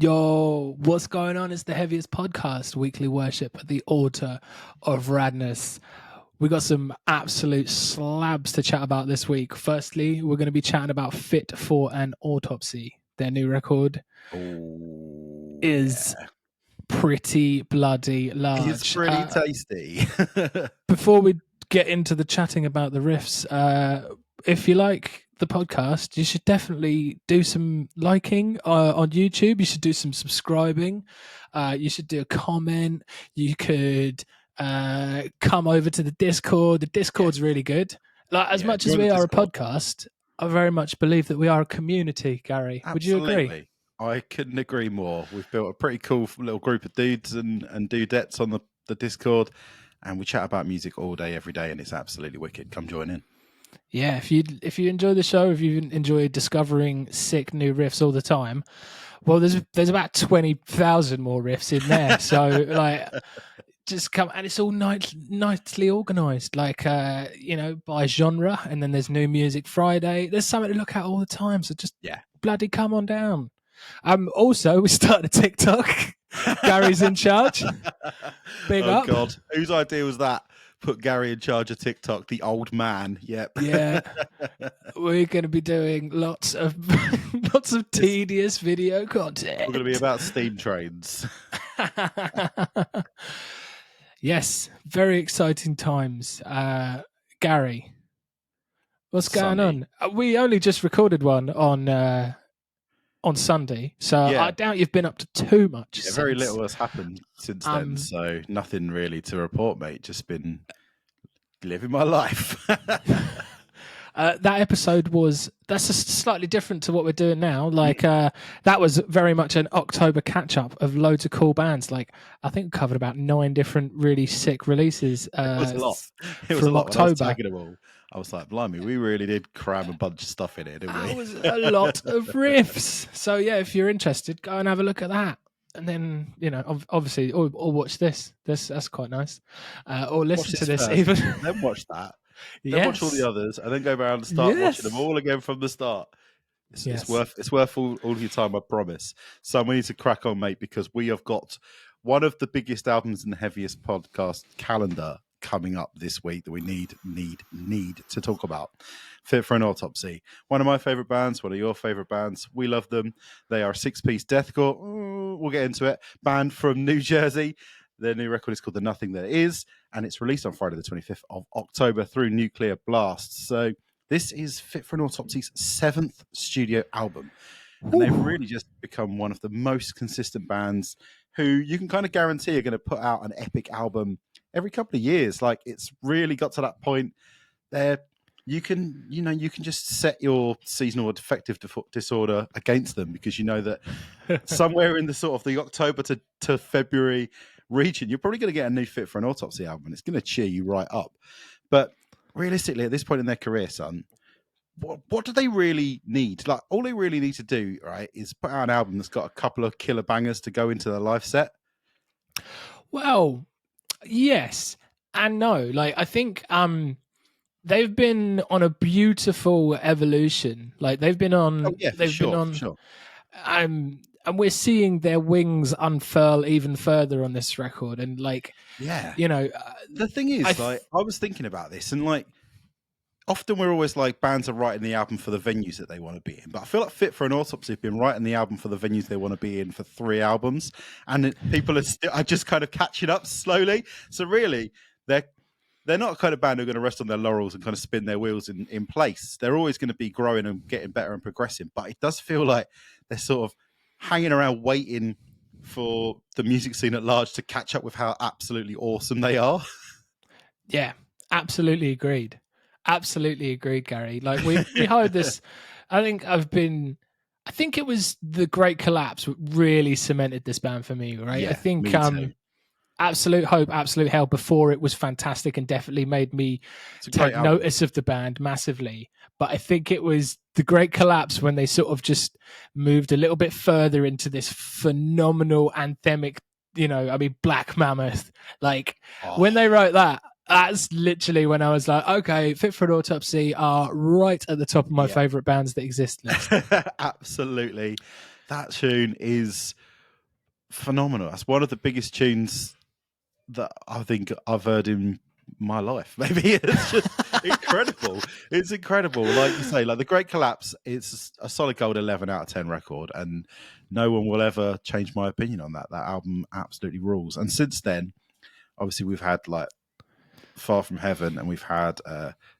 Yo, what's going on? It's the Heavyist podcast, weekly worship at the altar of radness. We got some absolute slabs to chat about this week. Firstly, we're going to be chatting about Fit For An Autopsy. Their new record is pretty bloody large. It's pretty tasty. Before we get into the chatting about the riffs, if you like the podcast, you should definitely do some liking on YouTube. You should do some subscribing. You should do a comment. You could come over to the Discord. The Discord's really good. Like as much as we are a podcast, I very much believe that we are a community, Gary. Absolutely. Would you agree? I couldn't agree more. We've built a pretty cool little group of dudes and dudettes on the Discord, and we chat about music all day, every day, and it's absolutely wicked. Come join in. Yeah, if you enjoy the show, if you enjoy discovering sick new riffs all the time, well, there's about 20,000 more riffs in there. So like, just come, and it's all nicely organised, like by genre. And then there's New Music Friday. There's something to look at all the time. So just bloody come on down. Also, we started a TikTok. Gary's in charge. Big up. Oh God, whose idea was that? Put Gary in charge of TikTok, the old man. Yep. Yeah. We're going to be doing lots of tedious video content. We're going to be about steam trains. Yes, very exciting times. Gary, what's going on? We only just recorded one on Sunday, so I doubt you've been up to too much. Yeah, very little has happened since then, so nothing really to report, mate. Just been living my life. That episode that's just slightly different to what we're doing now. Like that was very much an October catch up of loads of cool bands. Like I think we covered about 9 different really sick releases. It was a lot. It was from a lot. October. I was tagging them all. I was like, blimey, we really did cram a bunch of stuff in it, didn't we? That was a lot of riffs. So yeah, if you're interested, go and have a look at that. And then, obviously, or watch this. That's quite nice. Or listen to this first, even. Then watch that. Then watch all the others, and then go around and start watching them all again from the start. It's worth all of your time, I promise. So we need to crack on, mate, because we have got one of the biggest albums in the Heaviest podcast calendar coming up this week that we need to talk about. Fit For An Autopsy, one of my favorite bands, one of your favorite bands. We love them. They are a 6-piece deathcore. We'll get into it. Band from New Jersey. Their new record is called The Nothing That Is, and it's released on Friday the 25th of October through Nuclear Blast. So this is Fit For An Autopsy's 7th studio album, and they've really just become one of the most consistent bands who you can kind of guarantee are going to put out an epic album every couple of years. Like, it's really got to that point there. You can just set your seasonal affective disorder against them, because you know that somewhere in the sort of the October to February region, you're probably going to get a new Fit For An Autopsy album, and it's going to cheer you right up. But realistically, at this point in their career, son, what do they really need? Like, all they really need to do, right, is put out an album that's got a couple of killer bangers to go into their live set. Well, yes and no. Like, I think they've been on a beautiful evolution. Like, they've been on. Sure. And we're seeing their wings unfurl even further on this record. And like, the thing is, I was thinking about this, and like, often we're always like, bands are writing the album for the venues that they want to be in. But I feel like Fit For An Autopsy have been writing the album for the venues they want to be in for 3 albums. And people are just kind of catching up slowly. So really, they're not a kind of band who are going to rest on their laurels and kind of spin their wheels in place. They're always going to be growing and getting better and progressing. But it does feel like they're sort of hanging around waiting for the music scene at large to catch up with how absolutely awesome they are. Yeah, absolutely agreed. Absolutely agreed, Gary. Like, we hired this. I think it was the Great Collapse that really cemented this band for me, right? Yeah, I think me too. Absolute Hope, Absolute Hell before it was fantastic and definitely made me take notice of the band massively. But I think it was the Great Collapse when they sort of just moved a little bit further into this phenomenal anthemic, Black Mammoth. Like, when they wrote that, that's literally when I was like, okay, Fit For An Autopsy are right at the top of my favorite bands that exist list. Absolutely. That tune is phenomenal. That's one of the biggest tunes that I think I've heard in my life. Maybe it's just incredible. It's incredible. Like you say, like The Great Collapse, it's a solid gold 11 out of 10 record, and no one will ever change my opinion on that. That album absolutely rules. And since then, obviously, we've had like Far From Heaven, and we've had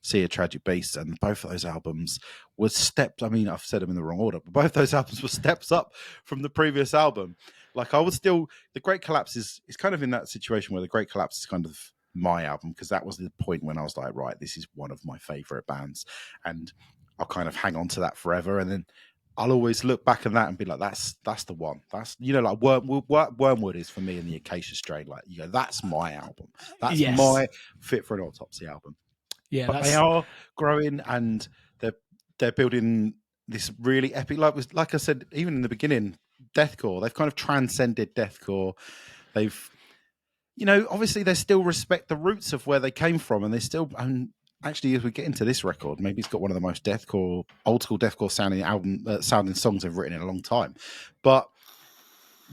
See a Tragic Beast, and both of those albums were stepped. I mean, I've said them in the wrong order, but both those albums were steps up from the previous album. Like I was still, The Great Collapse is kind of in that situation where The Great Collapse is kind of my album, because that was the point when I was like, right, this is one of my favorite bands, and I'll kind of hang on to that forever. And then I'll always look back at that and be like, that's the one. That's, you know, like Wormwood is for me in the Acacia Strain. Like, you go, that's my album. That's my Fit For An Autopsy album. Yeah, but they are growing, and they're building this really epic. Like I said, even in the beginning, Deathcore. They've kind of transcended Deathcore. They've, you know, obviously they still respect the roots of where they came from, and they still. And actually, as we get into this record, maybe it's got one of the most Deathcore, old school Deathcore sounding songs they've written in a long time. But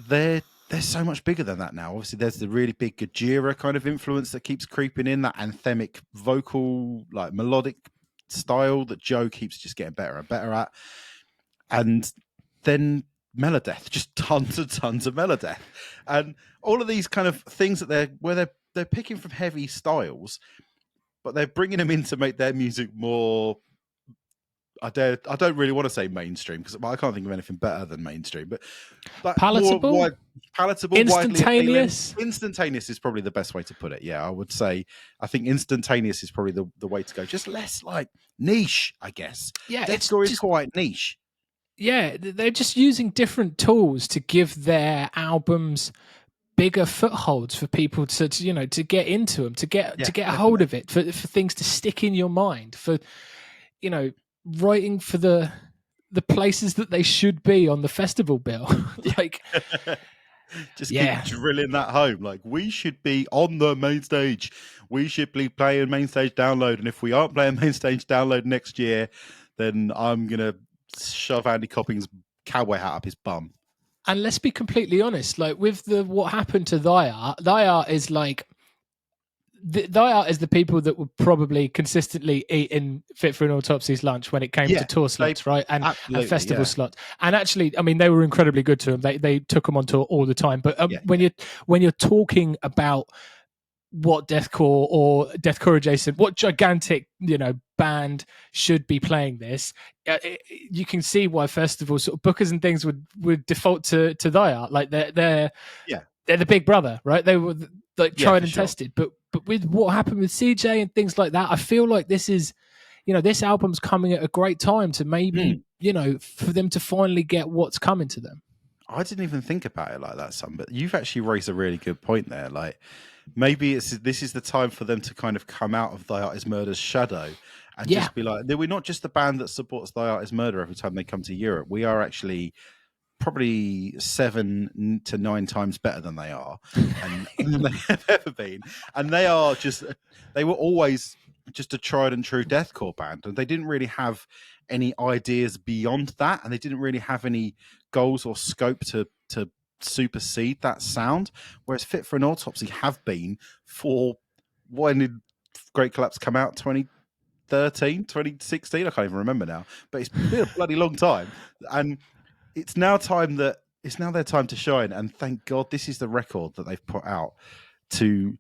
they're so much bigger than that now. Obviously, there's the really big Gojira kind of influence that keeps creeping in, that anthemic vocal, like melodic style that Joe keeps just getting better and better at. And then Melodeath, just tons and tons of Melodeath. And all of these kind of things that they're picking from heavy styles, but they're bringing them in to make their music more, I don't really want to say mainstream, because I can't think of anything better than mainstream, but palatable, palatable, instantaneous. Instantaneous is probably the best way to put it. Yeah, I would say, I think instantaneous is probably the way to go. Just less like niche, I guess. Yeah, Deathcore is quite niche. Yeah, they're just using different tools to give their albums bigger footholds for people to get into them, to get a hold of it, for things to stick in your mind, for, you know, writing for the places that they should be on the festival bill. Like, just keep drilling that home. Like, we should be on the main stage. We should be playing main stage download. And if we aren't playing main stage download next year, then I'm gonna shove Andy Copping's cowboy hat up his bum. And let's be completely honest, like with what happened to Thy Art is like, Thy Art is the people that were probably consistently eating Fit For An Autopsy's lunch when it came to tour slots, right? And festival slots. And actually, I mean, they were incredibly good to them. They took them on tour all the time. But when you're talking about what Deathcore or Deathcore adjacent, what gigantic, you know, band should be playing this, you can see why festival sort of bookers and things would default to Thy Art. Like they're the big brother, right? They were like tried and tested. But with what happened with CJ and things like that, I feel like this is, you know, this album's coming at a great time to maybe, you know, for them to finally get what's coming to them. I didn't even think about it like that, son, but you've actually raised a really good point there. Like, maybe this is the time for them to kind of come out of Thy Art Is Murder's shadow and just be like, we're not just the band that supports Thy Art Is Murder every time they come to Europe. We are actually probably 7 to 9 times better than they are, and than they have ever been. And they were always just a tried and true deathcore band, and they didn't really have any ideas beyond that, and they didn't really have any goals or scope to supersede that sound, whereas Fit For An Autopsy have been for, when did Great Collapse come out? 2013, 2016? I can't even remember now, but it's been a bloody long time, and it's now their time to shine. And thank God this is the record that they've put out to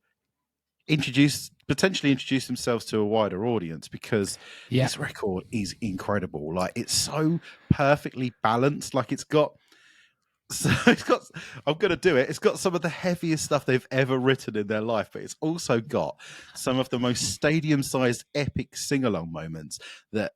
potentially introduce themselves to a wider audience, because this record is incredible. Like, it's so perfectly balanced. Like, I'm going to do it. It's got some of the heaviest stuff they've ever written in their life, but it's also got some of the most stadium-sized epic sing-along moments that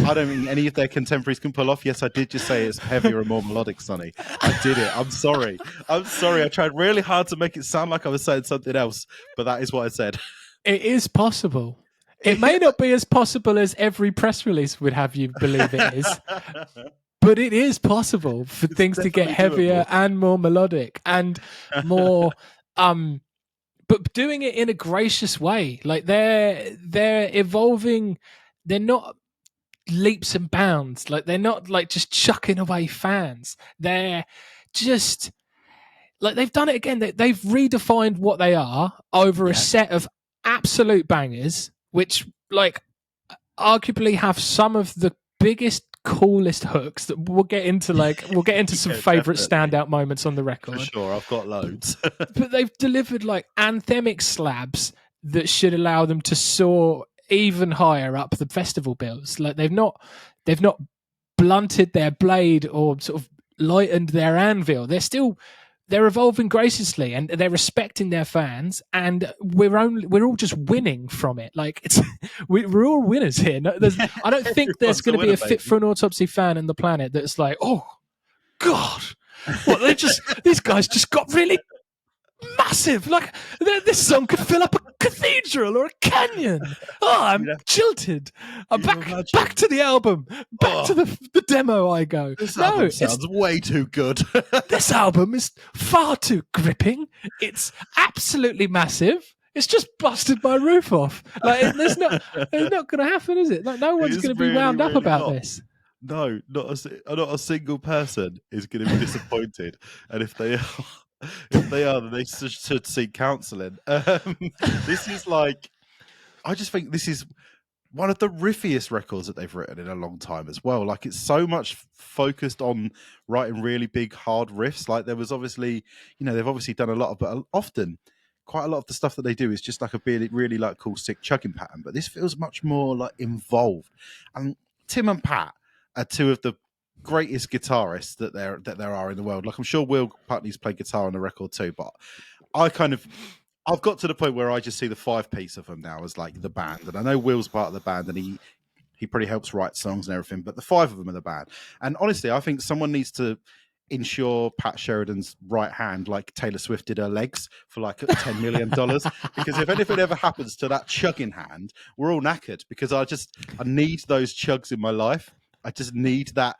I don't think any of their contemporaries can pull off. Yes, I did just say it's heavier and more melodic, Sonny. I did it. I'm sorry. I tried really hard to make it sound like I was saying something else, but that is what I said. It is possible. It may not be as possible as every press release would have you believe it is, but it is possible for things to get heavier and more melodic and more, but doing it in a gracious way. Like, they're evolving. They're not leaps and bounds. Like, they're not like just chucking away fans. They're just like they've done it again. They've redefined what they are over a set of absolute bangers, which like arguably have some of the biggest, coolest hooks that we'll get into. Like we'll get into some favorite standout moments on the record. For sure, I've got loads. But they've delivered like anthemic slabs that should allow them to soar even higher up the festival bills. Like they've not blunted their blade or sort of lightened their anvil. They're evolving graciously and they're respecting their fans, and we're all just winning from it. Like we're all winners here. I don't think there's going to be a Fit For An Autopsy fan on the planet that's like, oh God, what these guys just got really massive. Like this song could fill up a cathedral or a canyon. Oh, I'm jilted. I'm back to the album. Back to the demo I go. This album sounds way too good. This album is far too gripping. It's absolutely massive. It's just busted my roof off. Like it's not going to happen, is it? Like no one's going to be wound up about this. No, not a single person is going to be disappointed. And if they are, then they should seek counselling. This is like, I just think this is one of the riffiest records that they've written in a long time as well. Like it's so much focused on writing really big, hard riffs. Like there was obviously, they've obviously done a lot of, but often quite a lot of the stuff that they do is just like a really, really like cool, sick chugging pattern. But this feels much more like involved. And Tim and Pat are two of the greatest guitarists that there are in the world. Like I'm sure Will Putney's played guitar on the record too, but I've got to the point where I just see the 5-piece of them now as like the band. And I know Will's part of the band and he probably helps write songs and everything, but the 5 of them are the band. And honestly, I think someone needs to ensure Pat Sheridan's right hand like Taylor Swift did her legs for like $10 million. Because if anything ever happens to that chugging hand, we're all knackered, because I need those chugs in my life. I just need that.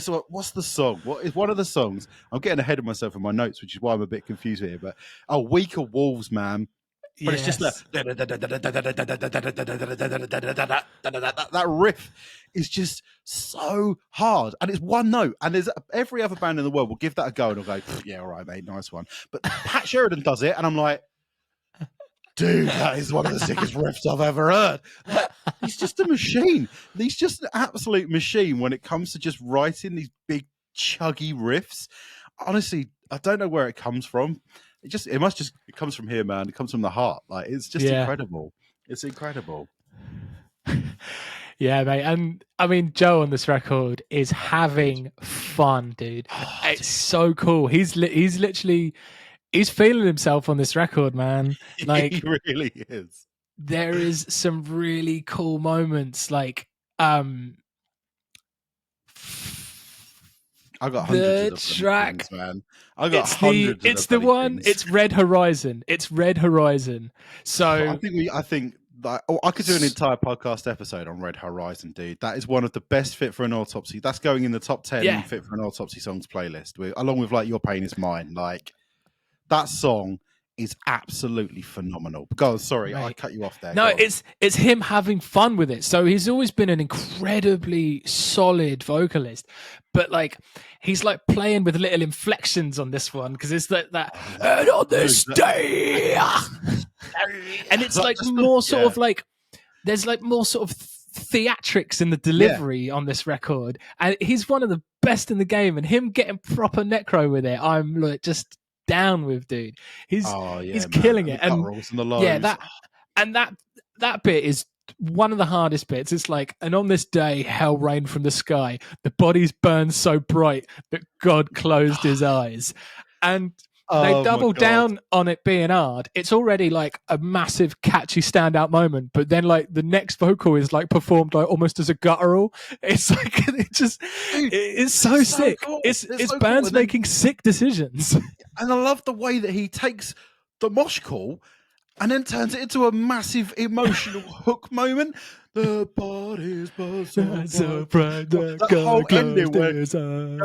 So what's the song? What is one of the songs? I'm getting ahead of myself in my notes, which is why I'm a bit confused here. But Weaker Wolves, man. But it's just that riff is just so hard, and it's one note. And there's every other band in the world will give that a go and will go, yeah, all right, mate, nice one. But Pat Sheridan does it, and I'm like, dude, that is one of the sickest riffs I've ever heard. Like, he's just a machine. He's just an absolute machine when it comes to just writing these big, chuggy riffs. Honestly, I don't know where it comes from. It comes from here, man. It comes from the heart. Like it's just incredible. It's incredible. Yeah, mate. And I mean, Joe on this record is having fun, dude. It's so cool. He's literally. He's feeling himself on this record, man. Like he really is. There is some really cool moments. Like I got hundreds of track, things, man. I got hundreds. It's the one. Things. It's Red Horizon. It's Red Horizon. So I think that I could do an entire podcast episode on Red Horizon, dude. That is one of the best Fit For An Autopsy. That's going in the top 10 Fit For An Autopsy songs playlist, along with like Your Pain Is Mine. Like that song is absolutely phenomenal. Go on, sorry, mate. I cut you off there. No, it's him having fun with it. So he's always been an incredibly solid vocalist, but like he's like playing with little inflections on this one, because it's that and on this day, and it's like more sort of like there's like more sort of theatrics in the delivery on this record, and he's one of the best in the game. And him getting proper necro with it, I'm like just down with, dude. He's killing it, and that bit is one of the hardest bits. It's like, and on this day hell rained from the sky, the bodies burned so bright that God closed his eyes. And they double down on it being hard. It's already like a massive catchy standout moment, but then like the next vocal is like performed like almost as a guttural. It's like it's so sick. Cool. It's so bands cool. Making sick decisions. And I love the way that he takes the mosh call and then turns it into a massive emotional hook moment. The body's so bright. That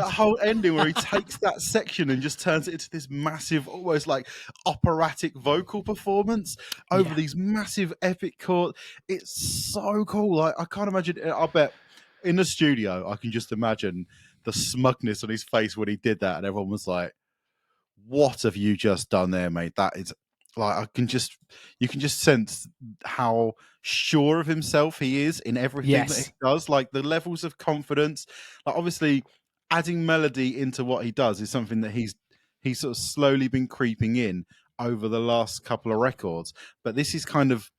whole ending where he takes that section and just turns it into this massive, almost like operatic vocal performance over these massive epic chords. It's so cool. Like I can't imagine. I bet in the studio, I can just imagine the smugness on his face when he did that, and everyone was like, what have you just done there, mate? That is like, you can just sense how sure of himself he is in everything that he does. Like the levels of confidence, like obviously adding melody into what he does is something that he's sort of slowly been creeping in over the last couple of records. But this is kind of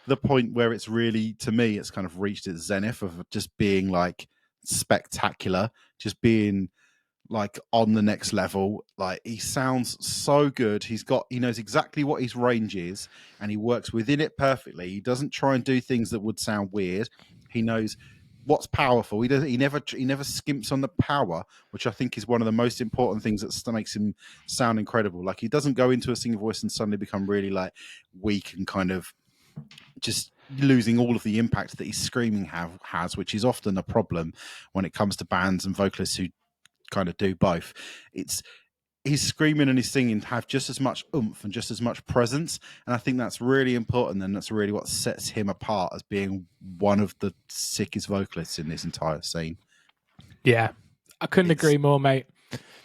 the point where it's really, to me, it's kind of reached its zenith of just being like spectacular, just being like on the next level. Like he sounds so good. He knows exactly what his range is, and he works within it perfectly. He doesn't try and do things that would sound weird. He knows what's powerful. He never skimps on the power, which I think is one of the most important things that makes him sound incredible. Like he doesn't go into a singing voice and suddenly become really like weak and kind of just losing all of the impact that his screaming has, which is often a problem when it comes to bands and vocalists who kind of do both. It's his screaming and his singing have just as much oomph and just as much presence, and I think that's really important, and that's really what sets him apart as being one of the sickest vocalists in this entire scene. Yeah, I couldn't agree more, mate.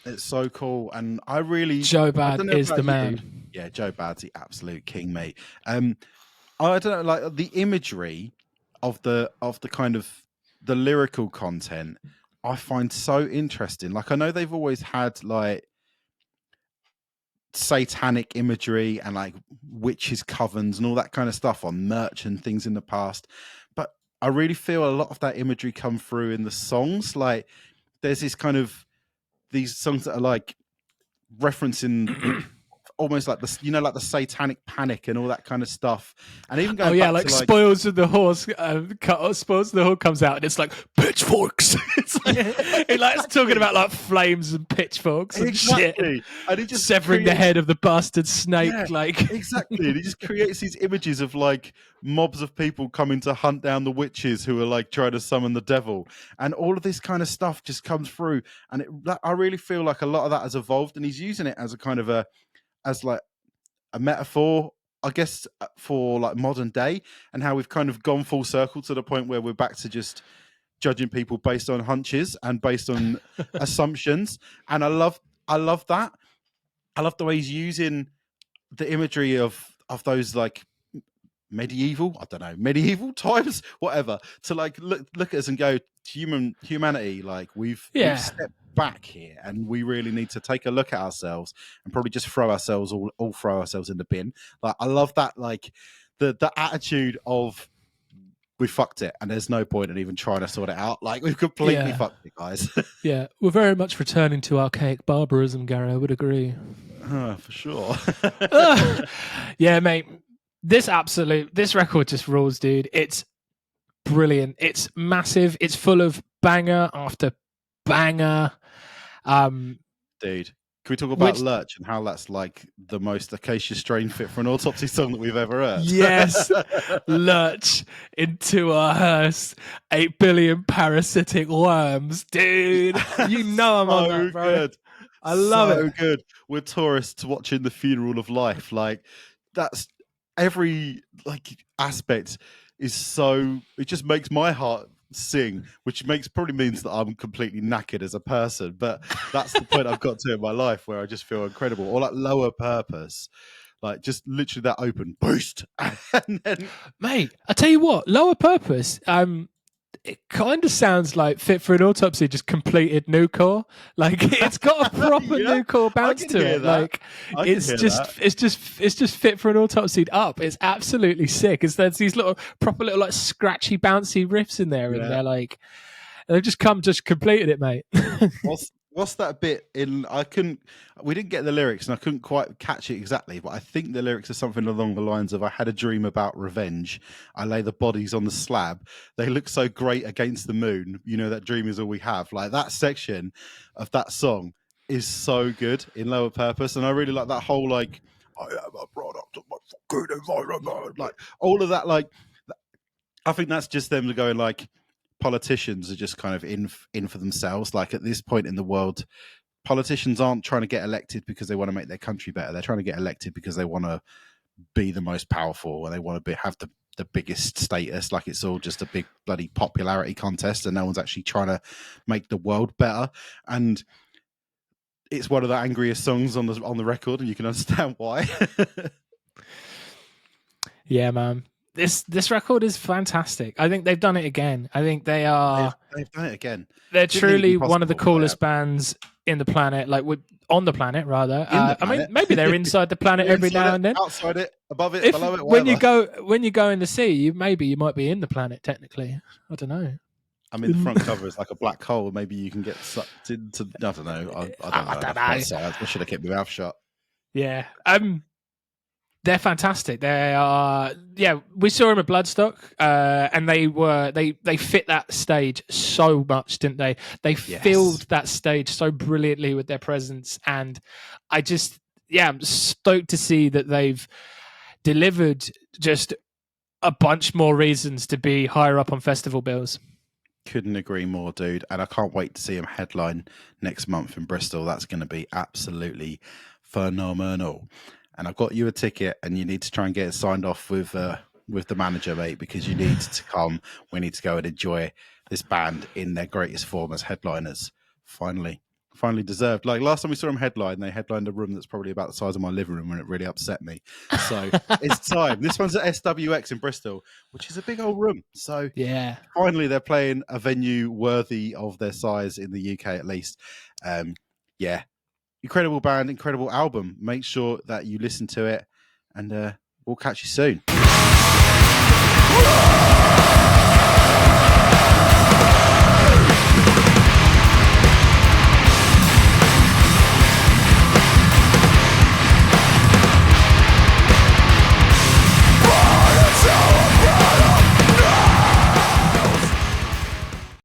It's so cool, and I really Joe Bad is the man. Yeah, Joe Bad's the absolute king, mate. I don't know, like the imagery of the kind of the lyrical content, I find so interesting. Like I know they've always had like satanic imagery and like witches' covens and all that kind of stuff on merch and things in the past, but I really feel a lot of that imagery come through in the songs. Like there's this kind of these songs that are like referencing almost like the, like the satanic panic and all that kind of stuff. And even going back like to Spoils of the Horse, Spoils of the Horse comes out and it's like pitchforks. It's like, he likes talking about like flames and pitchforks and shit, and he just severing the head of the bastard snake. Yeah, like exactly. And he just creates these images of like mobs of people coming to hunt down the witches who are like trying to summon the devil, and all of this kind of stuff just comes through. And I really feel like a lot of that has evolved, and he's using it as a kind of as like a metaphor, I guess, for like modern day, and how we've kind of gone full circle to the point where we're back to just judging people based on hunches and based on assumptions. And I love that. I love the way he's using the imagery of those like medieval times, whatever, to like look at us and go, humanity, like we've stepped back here, and we really need to take a look at ourselves and probably just throw ourselves in the bin. Like I love that, like the attitude of we fucked it and there's no point in even trying to sort it out. Like we've completely fucked it, guys. Yeah, we're very much returning to archaic barbarism, Gary. I would agree. For sure. Yeah, mate. This record just rules, dude. It's brilliant. It's massive. It's full of banger after banger. Dude, can we talk about Lurch and how that's like the most Acacia Strain Fit for an Autopsy song that we've ever heard? Yes. Lurch into a hearse, 8 billion parasitic worms. Dude, you know I'm on that, bro. Good. I love it. So good. We're tourists watching the funeral of life. Like that's every like aspect is so, it just makes my heart sing, which probably means that I'm completely knackered as a person, but that's the point I've got to in my life where I just feel incredible. Or like Lower Purpose, like just literally that open boost. And then, mate, I tell you what, Lower Purpose, it kind of sounds like Fit for an Autopsy just completed new core. Like it's got a proper new core bounce to it. That. Like it's just Fit for an Autopsy up. It's absolutely sick. There's these proper little like scratchy bouncy riffs in there, and they're like they've just completed it, mate. What's that bit in? We didn't get the lyrics, and I couldn't quite catch it exactly. But I think the lyrics are something along the lines of, "I had a dream about revenge. I lay the bodies on the slab. They look so great against the moon. You know that dream is all we have." Like that section of that song is so good in Lower Purpose, and I really like that whole like, "I am a product of my fucking environment." Like all of that. Like I think that's just them going like, politicians are just kind of in for themselves. Like at this point in the world, politicians aren't trying to get elected because they want to make their country better. They're trying to get elected because they want to be the most powerful, and they want to have the biggest status. Like it's all just a big bloody popularity contest, and no one's actually trying to make the world better. And it's one of the angriest songs on the record, and you can understand why. Yeah, man. This record is fantastic. I think they've done it again. I think they've done it again. They're truly one of the coolest bands in the planet, like on the planet rather. I mean, maybe they're inside the planet every now and then. Outside it, above it, below it, whatever. When you go in the sea, you might be in the planet technically. I don't know. I mean, the front cover is like a black hole. Maybe you can get sucked into. I don't know. I don't know. I should have kept my mouth shut. Yeah. They're fantastic. They are. Yeah, we saw them at Bloodstock, and they fit that stage so much, didn't they? They filled that stage so brilliantly with their presence, and I'm stoked to see that they've delivered just a bunch more reasons to be higher up on festival bills. Couldn't agree more, dude. And I can't wait to see him headline next month in Bristol. That's going to be absolutely phenomenal. And I've got you a ticket, and you need to try and get it signed off with the manager, mate, because you need to come. We need to go and enjoy this band in their greatest form as headliners. Finally deserved. Like last time we saw them headline, they headlined a room that's probably about the size of my living room, and it really upset me. So it's time. This one's at SWX in Bristol, which is a big old room. So yeah, finally they're playing a venue worthy of their size in the UK at least. Yeah. Incredible band, incredible album. Make sure that you listen to it, and we'll catch you soon.